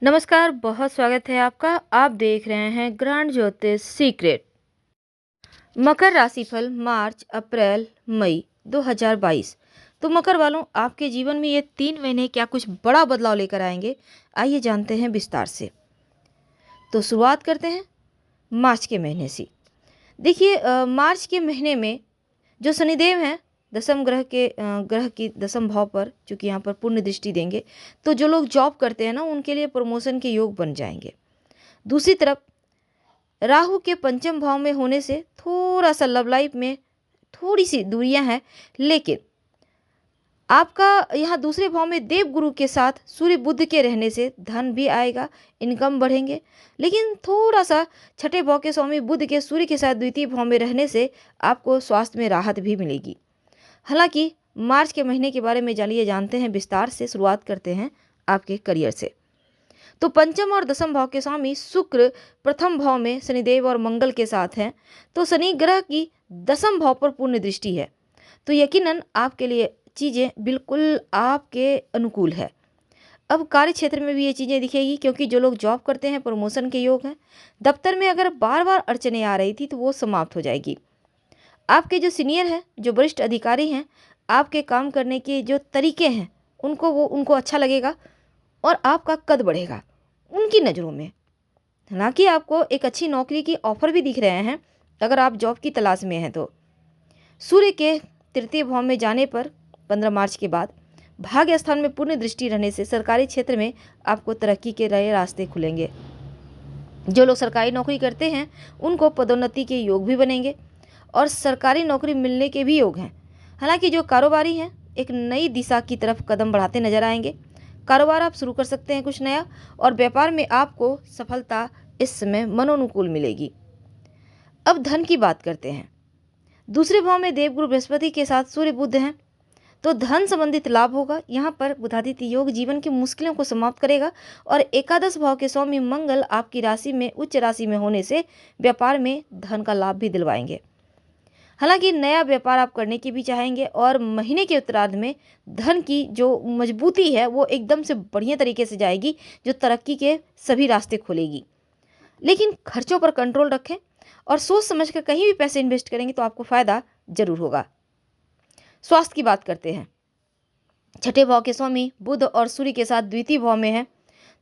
नमस्कार, बहुत स्वागत है आपका। आप देख रहे हैं ग्रैंड ज्योतिष सीक्रेट। मकर राशिफल मार्च, अप्रैल, मई 2022। तो मकर वालों, आपके जीवन में ये 3 महीने क्या कुछ बड़ा बदलाव लेकर आएंगे? आइए जानते हैं विस्तार से। तो शुरुआत करते हैं मार्च के महीने से। देखिए, मार्च के महीने में जो शनिदेव हैं, दसम ग्रह की दसम भाव पर चूंकि यहाँ पर पूर्ण दृष्टि देंगे, तो जो लोग जॉब करते हैं ना, उनके लिए प्रमोशन के योग बन जाएंगे। दूसरी तरफ राहु के पंचम भाव में होने से थोड़ा सा लव लाइफ में थोड़ी सी दूरियां हैं, लेकिन आपका यहाँ दूसरे भाव में देव गुरु के साथ सूर्य बुध के रहने से धन भी आएगा, इनकम बढ़ेंगे। लेकिन थोड़ा सा छठे भाव के स्वामी बुध के सूर्य के साथ द्वितीय भाव में रहने से आपको स्वास्थ्य में राहत भी मिलेगी। हालांकि मार्च के महीने के बारे में जानिए जानते हैं विस्तार से। शुरुआत करते हैं आपके करियर से। तो पंचम और दसम भाव के स्वामी शुक्र प्रथम भाव में शनिदेव और मंगल के साथ हैं। तो शनि ग्रह की दसम भाव पर पूर्ण दृष्टि है, तो यकीनन आपके लिए चीज़ें बिल्कुल आपके अनुकूल है। अब कार्य क्षेत्र में भी ये चीज़ें दिखेगी, क्योंकि जो लोग जॉब करते हैं प्रमोशन के योग हैं। दफ्तर में अगर बार बार अड़चने आ रही थी तो वो समाप्त हो जाएगी। आपके जो सीनियर हैं, जो वरिष्ठ अधिकारी हैं, आपके काम करने के जो तरीके हैं उनको अच्छा लगेगा और आपका कद बढ़ेगा उनकी नज़रों में। हालांकि आपको एक अच्छी नौकरी की ऑफर भी दिख रहे हैं अगर आप जॉब की तलाश में हैं तो। सूर्य के तृतीय भाव में जाने पर 15 मार्च के बाद भाग्य स्थान में पूर्ण दृष्टि रहने से सरकारी क्षेत्र में आपको तरक्की के नए रास्ते खुलेंगे। जो लोग सरकारी नौकरी करते हैं उनको पदोन्नति के योग भी बनेंगे और सरकारी नौकरी मिलने के भी योग हैं। हालांकि जो कारोबारी हैं एक नई दिशा की तरफ कदम बढ़ाते नजर आएंगे। कारोबार आप शुरू कर सकते हैं कुछ नया, और व्यापार में आपको सफलता इस समय मनोनुकूल मिलेगी। अब धन की बात करते हैं। दूसरे भाव में देवगुरु बृहस्पति के साथ सूर्य बुध हैं, तो धन संबंधित लाभ होगा। यहाँ पर बुधादित्य योग जीवन की मुश्किलों को समाप्त करेगा और एकादश भाव के स्वामी मंगल आपकी राशि में उच्च राशि में होने से व्यापार में धन का लाभ भी दिलवाएंगे। हालांकि नया व्यापार आप करने की भी चाहेंगे और महीने के उत्तरार्ध में धन की जो मजबूती है वो एकदम से बढ़िया तरीके से जाएगी, जो तरक्की के सभी रास्ते खोलेगी। लेकिन खर्चों पर कंट्रोल रखें और सोच समझ कर कहीं भी पैसे इन्वेस्ट करेंगे तो आपको फायदा जरूर होगा। स्वास्थ्य की बात करते हैं। छठे भाव के स्वामी बुध और सूर्य के साथ द्वितीय भाव में है,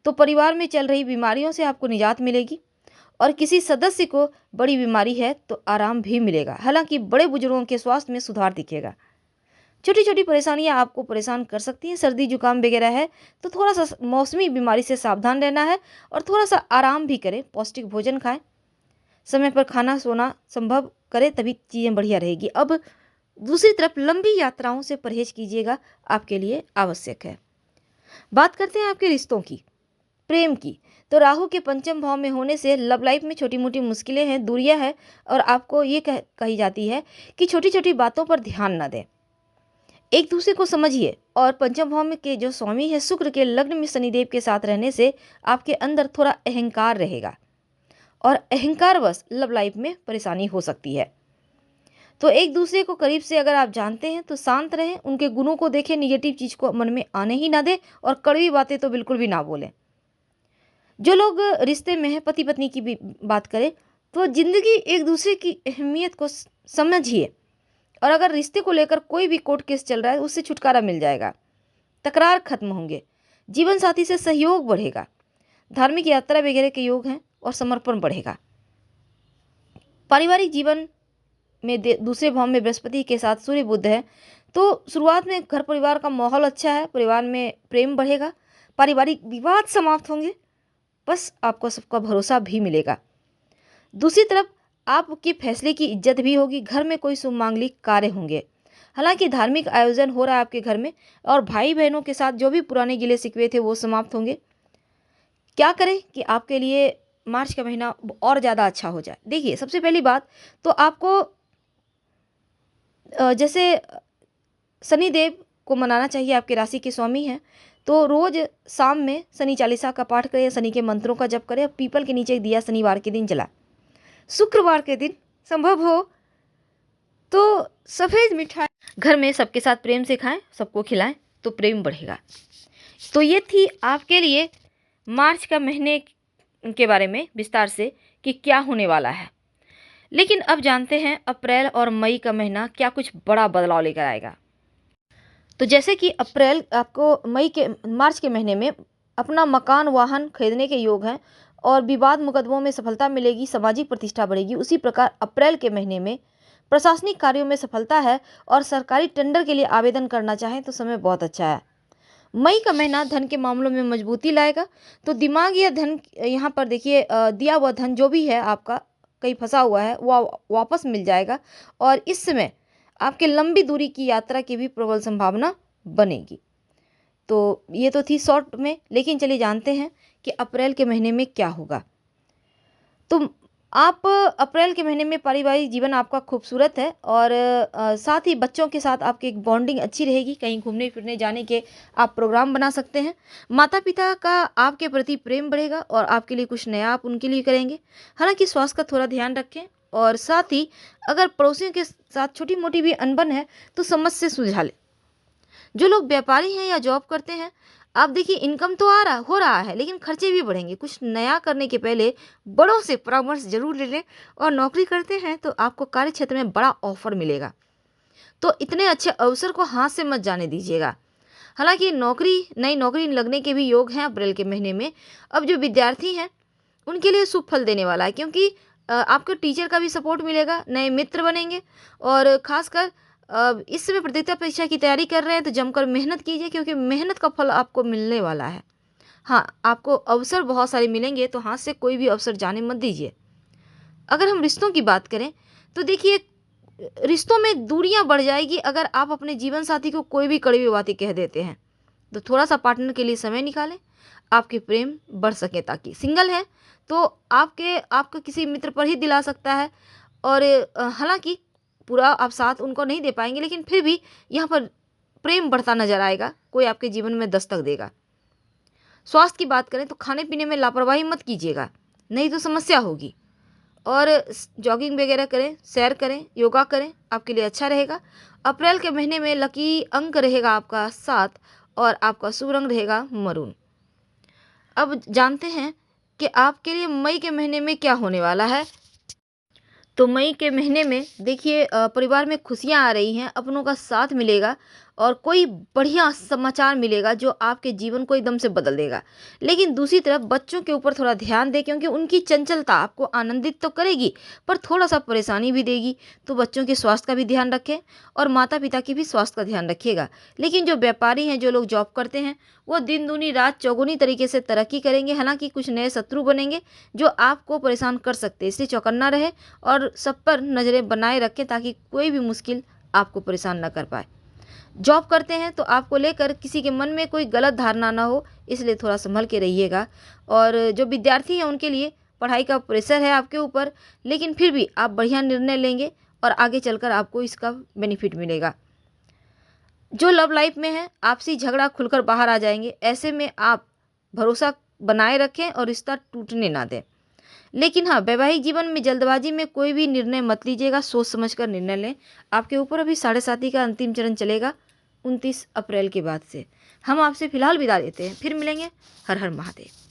तो परिवार में चल रही बीमारियों से आपको निजात मिलेगी और किसी सदस्य को बड़ी बीमारी है तो आराम भी मिलेगा। हालांकि बड़े बुजुर्गों के स्वास्थ्य में सुधार दिखेगा। छोटी छोटी परेशानियां आपको परेशान कर सकती हैं, सर्दी जुकाम वगैरह है तो थोड़ा सा मौसमी बीमारी से सावधान रहना है और थोड़ा सा आराम भी करें, पौष्टिक भोजन खाएं, समय पर खाना सोना संभव करें, तभी चीज़ें बढ़िया रहेगी। अब दूसरी तरफ लंबी यात्राओं से परहेज कीजिएगा, आपके लिए आवश्यक है। बात करते हैं आपके रिश्तों की, प्रेम की। तो राहु के पंचम भाव में होने से लव लाइफ में छोटी मोटी मुश्किलें हैं, दूरियां हैं, और आपको ये कही जाती है कि छोटी छोटी बातों पर ध्यान न दें, एक दूसरे को समझिए। और पंचम भाव में के जो स्वामी है शुक्र के लग्न में शनिदेव के साथ रहने से आपके अंदर थोड़ा अहंकार रहेगा और अहंकारवश लव लाइफ में परेशानी हो सकती है। तो एक दूसरे को करीब से अगर आप जानते हैं तो शांत रहें, उनके गुणों को देखें, निगेटिव चीज को मन में आने ही ना दें और कड़वी बातें तो बिल्कुल भी ना बोलें। जो लोग रिश्ते में हैं, पति पत्नी की भी बात करें तो जिंदगी एक दूसरे की अहमियत को समझिए, और अगर रिश्ते को लेकर कोई भी कोर्ट केस चल रहा है उससे छुटकारा मिल जाएगा, तकरार खत्म होंगे, जीवन साथी से सहयोग बढ़ेगा, धार्मिक यात्रा वगैरह के योग हैं और समर्पण बढ़ेगा। पारिवारिक जीवन में दूसरे भाव में बृहस्पति के साथ सूर्य बुध है, तो शुरुआत में घर परिवार का माहौल अच्छा है, परिवार में प्रेम बढ़ेगा, पारिवारिक विवाद समाप्त होंगे, बस आपको सबका भरोसा भी मिलेगा। दूसरी तरफ आपके फैसले की इज्जत भी होगी, घर में कोई शुभ मांगलिक कार्य होंगे। हालांकि धार्मिक आयोजन हो रहा है आपके घर में, और भाई बहनों के साथ जो भी पुराने गिले शिकवे थे वो समाप्त होंगे। क्या करें कि आपके लिए मार्च का महीना और ज़्यादा अच्छा हो जाए? देखिए, सबसे पहली बात तो आपको जैसे शनिदेव को मनाना चाहिए, आपके राशि के स्वामी हैं, तो रोज शाम में शनि चालीसा का पाठ करें, शनि के मंत्रों का जप करें, पीपल के नीचे एक दिया शनिवार के दिन जला। शुक्रवार के दिन संभव हो तो सफ़ेद मिठाई घर में सबके साथ प्रेम से खाएं, सबको खिलाएं, तो प्रेम बढ़ेगा। तो ये थी आपके लिए मार्च का महीने के बारे में विस्तार से कि क्या होने वाला है। लेकिन अब जानते हैं अप्रैल और मई का महीना क्या कुछ बड़ा बदलाव लेकर आएगा। तो जैसे कि अप्रैल आपको मार्च के महीने में अपना मकान वाहन खरीदने के योग हैं और विवाद मुकदमों में सफलता मिलेगी, सामाजिक प्रतिष्ठा बढ़ेगी। उसी प्रकार अप्रैल के महीने में प्रशासनिक कार्यों में सफलता है और सरकारी टेंडर के लिए आवेदन करना चाहें तो समय बहुत अच्छा है। मई का महीना धन के मामलों में मजबूती लाएगा। तो दिमाग या धन यहाँ पर देखिए, दिया हुआ धन जो भी है आपका कहीं फंसा हुआ है वो वापस मिल जाएगा और इस समय आपके लंबी दूरी की यात्रा की भी प्रबल संभावना बनेगी। तो ये तो थी शॉर्ट में, लेकिन चलिए जानते हैं कि अप्रैल के महीने में क्या होगा। तो आप अप्रैल के महीने में पारिवारिक जीवन आपका खूबसूरत है और साथ ही बच्चों के साथ आपकी एक बॉन्डिंग अच्छी रहेगी। कहीं घूमने फिरने जाने के आप प्रोग्राम बना सकते हैं। माता पिता का आपके प्रति प्रेम बढ़ेगा और आपके लिए कुछ नया आप उनके लिए करेंगे। हालांकि स्वास्थ्य का थोड़ा ध्यान रखें और साथ ही अगर पड़ोसियों के साथ छोटी मोटी भी अनबन है तो समझ से सुलझा लें। जो लोग व्यापारी हैं या जॉब करते हैं, आप देखिए इनकम तो हो रहा है लेकिन खर्चे भी बढ़ेंगे। कुछ नया करने के पहले बड़ों से परामर्श जरूर ले लें। और नौकरी करते हैं तो आपको कार्य क्षेत्र में बड़ा ऑफर मिलेगा, तो इतने अच्छे अवसर को हाथ से मत जाने दीजिएगा। हालांकि नई नौकरी लगने के भी योग हैं अप्रैल के महीने में। अब जो विद्यार्थी हैं उनके लिए शुभ फल देने वाला है, क्योंकि आपको टीचर का भी सपोर्ट मिलेगा, नए मित्र बनेंगे और खासकर इस समय प्रतियोगिता परीक्षा की तैयारी कर रहे हैं तो जमकर मेहनत कीजिए, क्योंकि मेहनत का फल आपको मिलने वाला है। हाँ, आपको अवसर बहुत सारे मिलेंगे तो हाथ से कोई भी अवसर जाने मत दीजिए। अगर हम रिश्तों की बात करें तो देखिए रिश्तों में दूरियां बढ़ जाएगी अगर आप अपने जीवन साथी को कोई भी कड़वी बातें कह देते हैं। तो थोड़ा सा पार्टनर के लिए समय निकालें, आपके प्रेम बढ़ सके। ताकि सिंगल है तो आपका किसी मित्र पर ही दिला सकता है और हालांकि पूरा आप साथ उनको नहीं दे पाएंगे, लेकिन फिर भी यहाँ पर प्रेम बढ़ता नजर आएगा, कोई आपके जीवन में दस्तक देगा। स्वास्थ्य की बात करें तो खाने पीने में लापरवाही मत कीजिएगा, नहीं तो समस्या होगी। और जॉगिंग वगैरह करें, सैर करें, योगा करें, आपके लिए अच्छा रहेगा। अप्रैल के महीने में लकी अंक रहेगा आपका 7 और आपका शुभ रंग रहेगा मरून। अब जानते हैं कि आपके लिए मई के महीने में क्या होने वाला है। तो मई के महीने में देखिए परिवार में खुशियां आ रही हैं, अपनों का साथ मिलेगा और कोई बढ़िया समाचार मिलेगा जो आपके जीवन को एकदम से बदल देगा। लेकिन दूसरी तरफ बच्चों के ऊपर थोड़ा ध्यान दें, क्योंकि उनकी चंचलता आपको आनंदित तो करेगी पर थोड़ा सा परेशानी भी देगी। तो बच्चों के स्वास्थ्य का भी ध्यान रखें और माता पिता के भी स्वास्थ्य का ध्यान रखिएगा। लेकिन जो व्यापारी हैं, जो लोग जॉब करते हैं, वो दिन दूनी रात चौगुनी तरीके से तरक्की करेंगे। हालांकि कुछ नए शत्रु बनेंगे जो आपको परेशान कर सकते हैं, इसलिए चौकन्ना रहे और सब पर नज़रें बनाए रखें ताकि कोई भी मुश्किल आपको परेशान न कर पाए। जॉब करते हैं तो आपको लेकर किसी के मन में कोई गलत धारणा ना हो, इसलिए थोड़ा संभल के रहिएगा। और जो विद्यार्थी हैं उनके लिए पढ़ाई का प्रेशर है आपके ऊपर, लेकिन फिर भी आप बढ़िया निर्णय लेंगे और आगे चलकर आपको इसका बेनिफिट मिलेगा। जो लव लाइफ में है आपसी झगड़ा खुलकर बाहर आ जाएंगे। ऐसे में आप भरोसा बनाए रखें और रिश्ता टूटने ना दें। लेकिन हाँ, वैवाहिक जीवन में जल्दबाजी में कोई भी निर्णय मत लीजिएगा, सोच समझ कर निर्णय लें। आपके ऊपर अभी 7.5 का अंतिम चरण चलेगा 29 अप्रैल के बाद से। हम आपसे फिलहाल विदा लेते हैं, फिर मिलेंगे। हर हर महादेव।